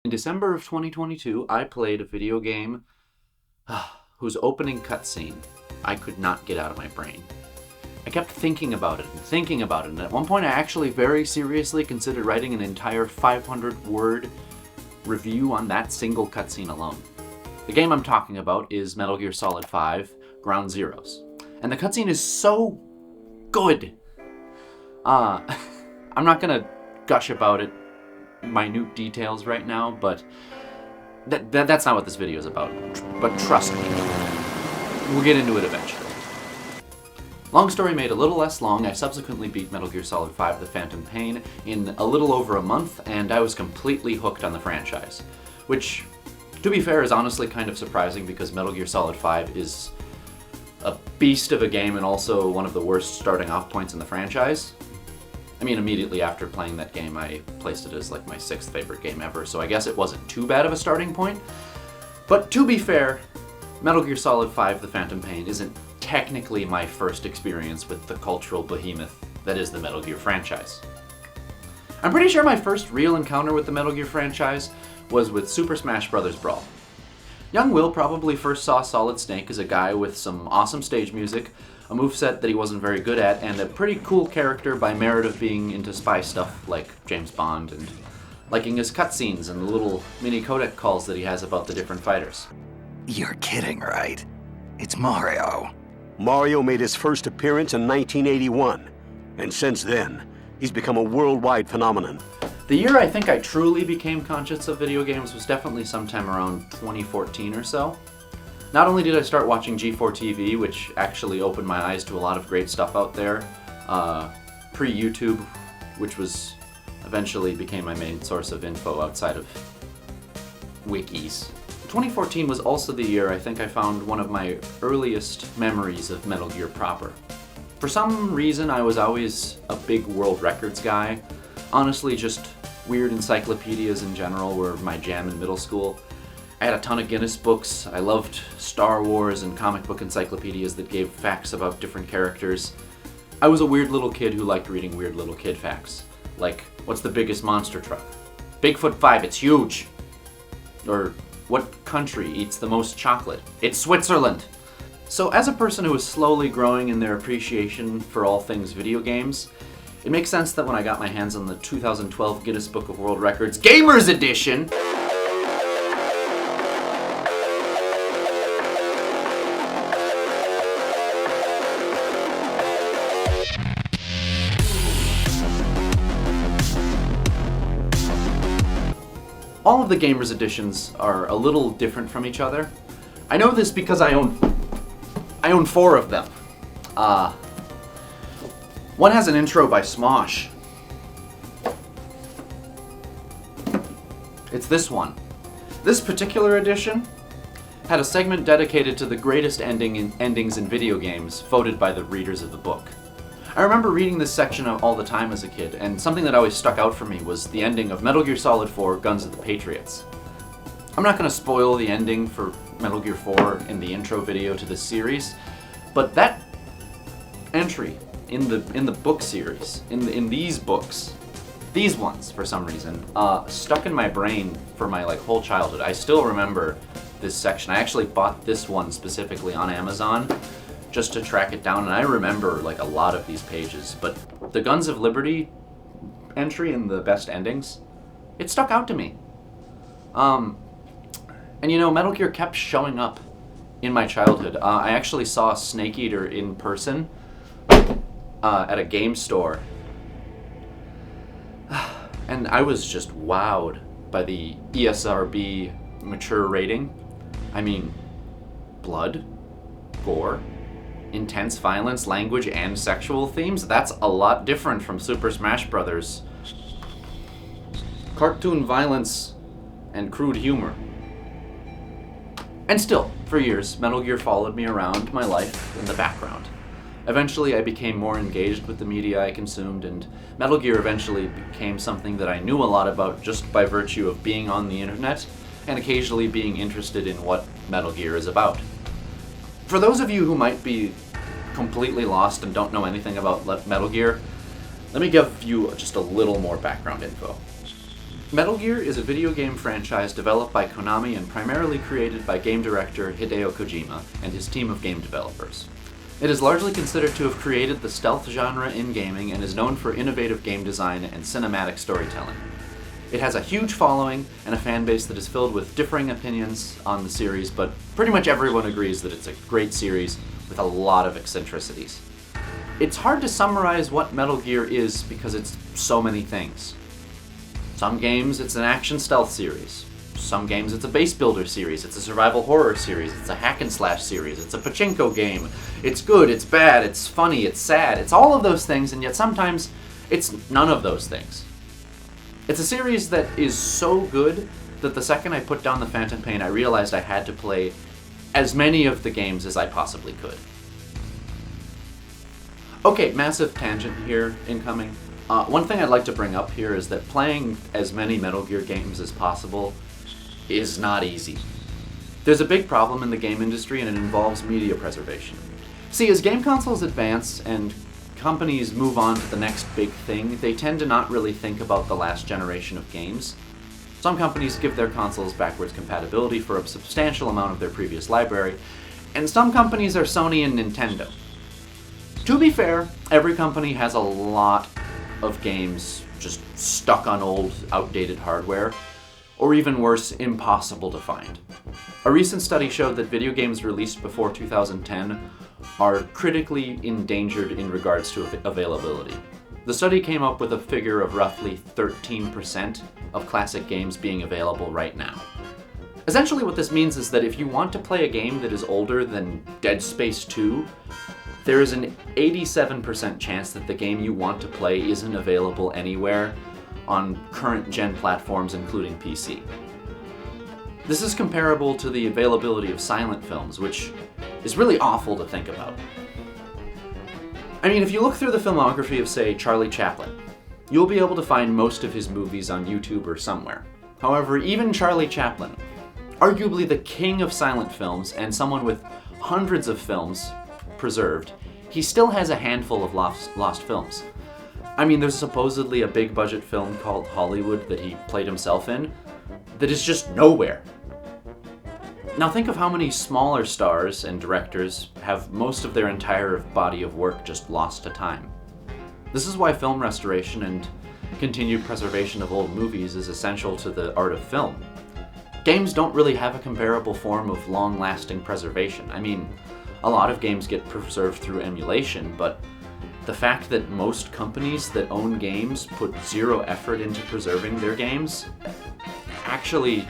In December of 2022, I played a video game whose opening cutscene I could not get out of my brain. I kept thinking about it, and at one point I actually very seriously considered writing an entire 500-word review on that single cutscene alone. The game I'm talking about is Metal Gear Solid 5 Ground Zeroes, and the cutscene is so good. I'm not gonna gush about it, minute details right now, but that's not what this video is about. But trust me, we'll get into it eventually. Long story made a little less long, I subsequently beat Metal Gear Solid 5 The Phantom Pain in a little over a month, and I was completely hooked on the franchise. Which, to be fair, is honestly kind of surprising because Metal Gear Solid 5 is a beast of a game and also one of the worst starting off points in the franchise. I mean, immediately after playing that game, I placed it as like my 6th favorite game ever, so I guess it wasn't too bad of a starting point. But to be fair, Metal Gear Solid 5 The Phantom Pain isn't technically my first experience with the cultural behemoth that is the Metal Gear franchise. I'm pretty sure my first real encounter with the Metal Gear franchise was with Super Smash Bros. Brawl. Young Will probably first saw Solid Snake as a guy with some awesome stage music, a moveset that he wasn't very good at, and a pretty cool character by merit of being into spy stuff like James Bond and liking his cutscenes and the little mini codec calls that he has about the different fighters. You're kidding, right? It's Mario. Mario made his first appearance in 1981, and since then, he's become a worldwide phenomenon. The year I think I truly became conscious of video games was definitely sometime around 2014 or so. Not only did I start watching G4 TV, which actually opened my eyes to a lot of great stuff out there, pre-YouTube, which was eventually became my main source of info outside of wikis. 2014 was also the year I think I found one of my earliest memories of Metal Gear proper. For some reason, I was always a big world records guy. Honestly, just weird encyclopedias in general were my jam in middle school. I had a ton of Guinness books. I loved Star Wars and comic book encyclopedias that gave facts about different characters. I was a weird little kid who liked reading weird little kid facts. Like, what's the biggest monster truck? Bigfoot 5, it's huge! Or, what country eats the most chocolate? It's Switzerland! So as a person who is slowly growing in their appreciation for all things video games, it makes sense that when I got my hands on the 2012 Guinness Book of World Records Gamers Edition, all of the Gamers Editions are a little different from each other. I know this because I own 4 of them. One has an intro by Smosh. It's this one. This particular edition had a segment dedicated to the greatest endings in video games, voted by the readers of the book. I remember reading this section all the time as a kid, and something that always stuck out for me was the ending of Metal Gear Solid 4 Guns of the Patriots. I'm not going to spoil the ending for Metal Gear 4 in the intro video to this series, but that entry in the book series, in these books, these ones for some reason, stuck in my brain for my whole childhood. I still remember this section. I actually bought this one specifically on Amazon just to track it down, and I remember a lot of these pages, but the Guns of Liberty entry in the best endings, it stuck out to me. And Metal Gear kept showing up in my childhood. I actually saw Snake Eater in person at a game store, and I was just wowed by the ESRB mature rating. I mean, blood, gore, intense violence, language, and sexual themes. That's a lot different from Super Smash Bros. Cartoon violence and crude humor. And still, for years, Metal Gear followed me around my life in the background. Eventually, I became more engaged with the media I consumed, and Metal Gear eventually became something that I knew a lot about just by virtue of being on the internet and occasionally being interested in what Metal Gear is about. For those of you who might be completely lost and don't know anything about Metal Gear, let me give you just a little more background info. Metal Gear is a video game franchise developed by Konami and primarily created by game director Hideo Kojima and his team of game developers. It is largely considered to have created the stealth genre in gaming and is known for innovative game design and cinematic storytelling. It has a huge following and a fan base that is filled with differing opinions on the series, but pretty much everyone agrees that it's a great series with a lot of eccentricities. It's hard to summarize what Metal Gear is because it's so many things. Some games, it's an action stealth series. Some games, it's a base builder series. It's a survival horror series. It's a hack and slash series. It's a pachinko game. It's good, it's bad, it's funny, it's sad. It's all of those things, and yet sometimes it's none of those things. It's a series that is so good that the second I put down the Phantom Pain, I realized I had to play as many of the games as I possibly could. Okay, massive tangent here incoming. One thing I'd like to bring up here is that playing as many Metal Gear games as possible is not easy. There's a big problem in the game industry, and it involves media preservation. See, as game consoles advance and companies move on to the next big thing, they tend to not really think about the last generation of games. Some companies give their consoles backwards compatibility for a substantial amount of their previous library, and some companies are Sony and Nintendo. To be fair, every company has a lot of games just stuck on old, outdated hardware, or even worse, impossible to find. A recent study showed that video games released before 2010 are critically endangered in regards to availability. The study came up with a figure of roughly 13% of classic games being available right now. Essentially what this means is that if you want to play a game that is older than Dead Space 2, there is an 87% chance that the game you want to play isn't available anywhere on current gen platforms, including PC. This is comparable to the availability of silent films, which is really awful to think about. I mean, if you look through the filmography of, say, Charlie Chaplin, you'll be able to find most of his movies on YouTube or somewhere. However, even Charlie Chaplin, arguably the king of silent films and someone with hundreds of films preserved, he still has a handful of lost films. I mean, there's supposedly a big budget film called Hollywood that he played himself in that is just nowhere. Now think of how many smaller stars and directors have most of their entire body of work just lost to time. This is why film restoration and continued preservation of old movies is essential to the art of film. Games don't really have a comparable form of long-lasting preservation. I mean, a lot of games get preserved through emulation, but the fact that most companies that own games put zero effort into preserving their games, actually,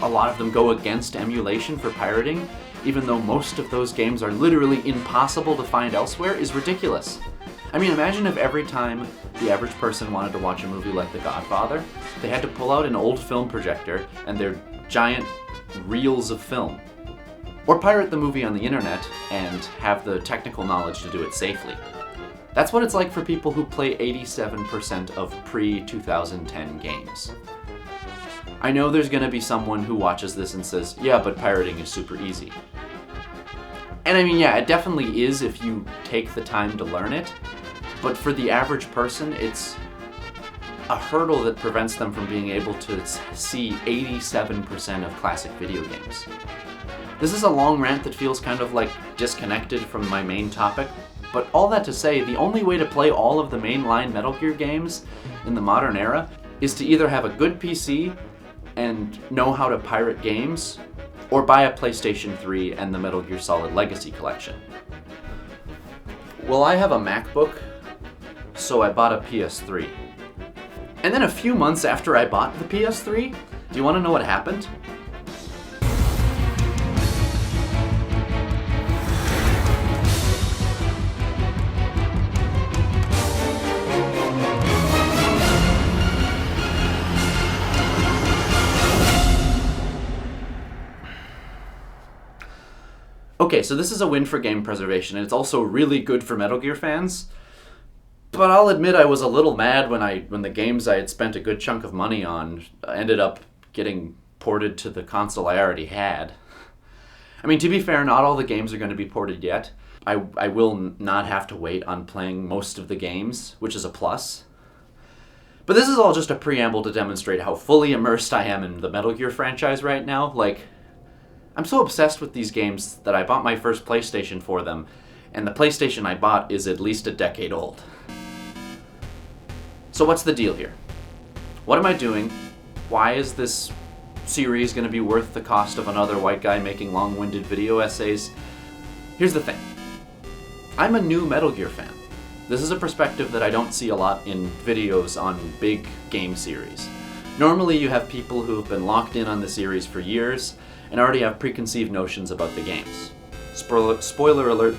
a lot of them go against emulation for pirating, even though most of those games are literally impossible to find elsewhere, is ridiculous. I mean, imagine if every time the average person wanted to watch a movie like The Godfather, they had to pull out an old film projector and their giant reels of film. Or pirate the movie on the internet and have the technical knowledge to do it safely. That's what it's like for people who play 87% of pre-2010 games. I know there's gonna be someone who watches this and says, yeah, but pirating is super easy. And I mean, yeah, it definitely is if you take the time to learn it, but for the average person, it's a hurdle that prevents them from being able to see 87% of classic video games. This is a long rant that feels kind of like disconnected from my main topic, but all that to say, the only way to play all of the mainline Metal Gear games in the modern era is to either have a good PC and know how to pirate games, or buy a PlayStation 3 and the Metal Gear Solid Legacy Collection. Well, I have a MacBook, so I bought a PS3. And then a few months after I bought the PS3, do you want to know what happened? Okay, so this is a win for game preservation, and it's also really good for Metal Gear fans. But I'll admit I was a little mad when the games I had spent a good chunk of money on ended up getting ported to the console I already had. I mean, to be fair, not all the games are going to be ported yet. I will not have to wait on playing most of the games, which is a plus. But this is all just a preamble to demonstrate how fully immersed I am in the Metal Gear franchise right now. Like, I'm so obsessed with these games that I bought my first PlayStation for them, and the PlayStation I bought is at least a decade old. So what's the deal here? What am I doing? Why is this series going to be worth the cost of another white guy making long-winded video essays? Here's the thing. I'm a new Metal Gear fan. This is a perspective that I don't see a lot in videos on big game series. Normally you have people who have been locked in on the series for years and already have preconceived notions about the games. Spoiler alert,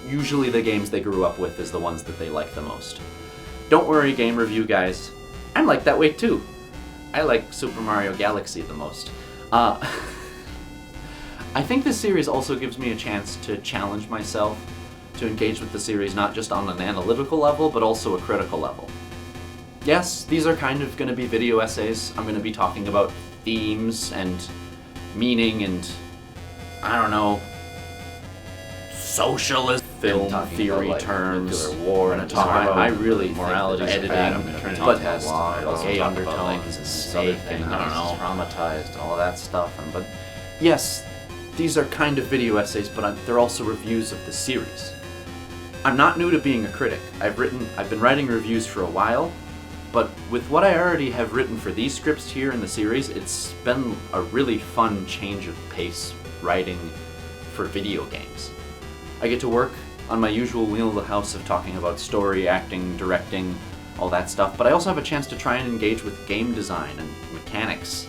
usually the games they grew up with is the ones that they like the most. Don't worry, game review guys. I'm like that way too. I like Super Mario Galaxy the most. I think this series also gives me a chance to challenge myself to engage with the series not just on an analytical level, but also a critical level. Yes, these are kind of going to be video essays. I'm going to be talking about themes and meaning and, I don't know, socialist film theory terms. Nuclear war, and and I really morality, editing, but gay undertones and steak and I don't know, traumatized, all that stuff. but yes, these are kind of video essays, but they're also reviews of the series. I'm not new to being a critic. I've been writing reviews for a while, but with what I already have written for these scripts here in the series, it's been a really fun change of pace writing for video games. I get to work on my usual wheelhouse of talking about story, acting, directing, all that stuff, but I also have a chance to try and engage with game design and mechanics.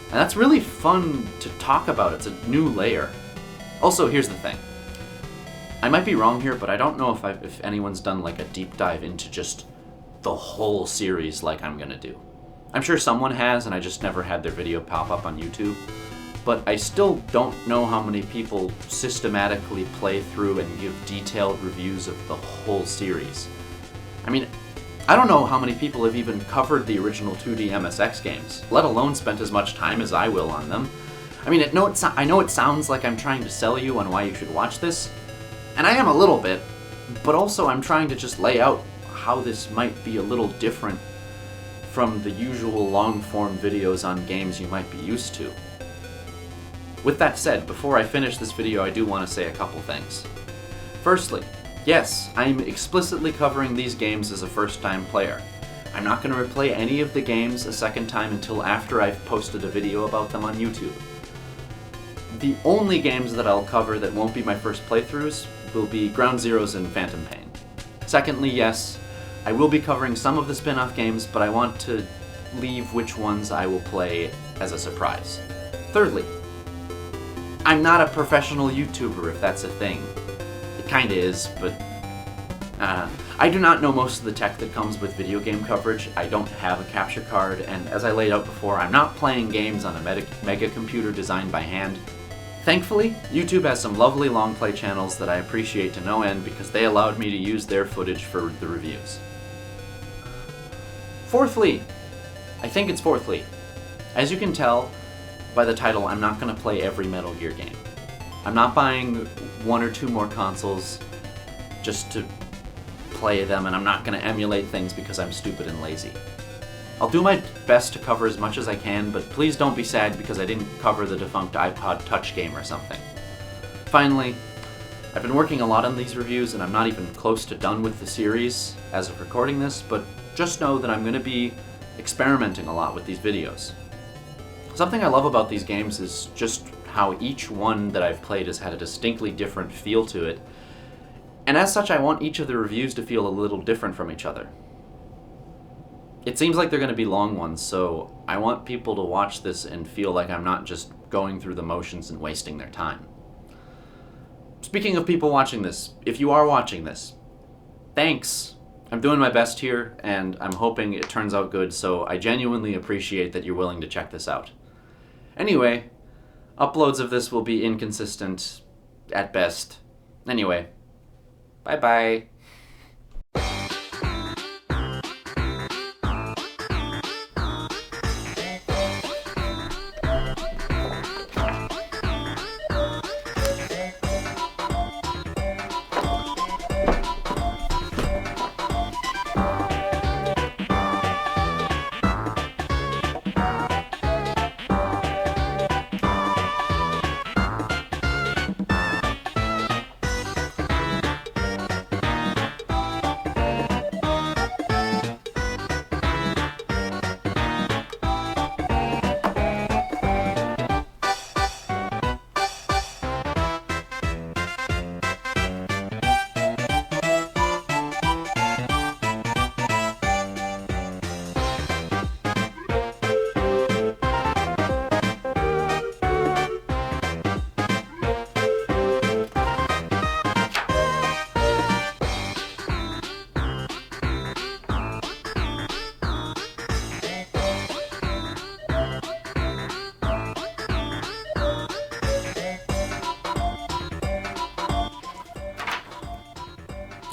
And that's really fun to talk about. It's a new layer. Also, here's the thing. I might be wrong here, but I don't know if anyone's done like a deep dive into just the whole series like I'm gonna do. I'm sure someone has, and I just never had their video pop up on YouTube. But I still don't know how many people systematically play through and give detailed reviews of the whole series. I mean, I don't know how many people have even covered the original 2D MSX games, let alone spent as much time as I will on them. I mean, I know it sounds like I'm trying to sell you on why you should watch this, and I am a little bit, but also I'm trying to just lay out how this might be a little different from the usual long-form videos on games you might be used to. With that said, before I finish this video, I do want to say a couple things. Firstly, yes, I'm explicitly covering these games as a first-time player. I'm not going to replay any of the games a second time until after I've posted a video about them on YouTube. The only games that I'll cover that won't be my first playthroughs will be Ground Zeroes and Phantom Pain. Secondly, yes, I will be covering some of the spin-off games, but I want to leave which ones I will play as a surprise. Thirdly, I'm not a professional YouTuber, if that's a thing. It kinda is, but I do not know most of the tech that comes with video game coverage. I don't have a capture card, and as I laid out before, I'm not playing games on a mega computer designed by hand. Thankfully, YouTube has some lovely long play channels that I appreciate to no end because they allowed me to use their footage for the reviews. Fourthly, I think it's fourthly. As you can tell by the title, I'm not going to play every Metal Gear game. I'm not buying one or two more consoles just to play them, and I'm not going to emulate things because I'm stupid and lazy. I'll do my best to cover as much as I can, but please don't be sad because I didn't cover the defunct iPod Touch game or something. Finally, I've been working a lot on these reviews and I'm not even close to done with the series as of recording this, but just know that I'm going to be experimenting a lot with these videos. Something I love about these games is just how each one that I've played has had a distinctly different feel to it, and as such I want each of the reviews to feel a little different from each other. It seems like they're going to be long ones, so I want people to watch this and feel like I'm not just going through the motions and wasting their time. Speaking of people watching this, if you are watching this, thanks! I'm doing my best here, and I'm hoping it turns out good, so I genuinely appreciate that you're willing to check this out. Anyway, uploads of this will be inconsistent at best. Anyway, bye-bye.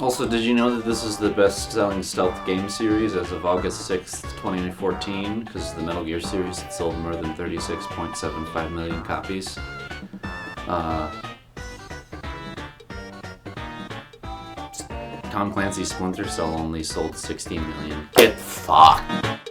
Also, did you know that this is the best-selling stealth game series as of August 6th, 2014? Because the Metal Gear series had sold more than 36.75 million copies. Tom Clancy's Splinter Cell only sold 16 million. Get fucked!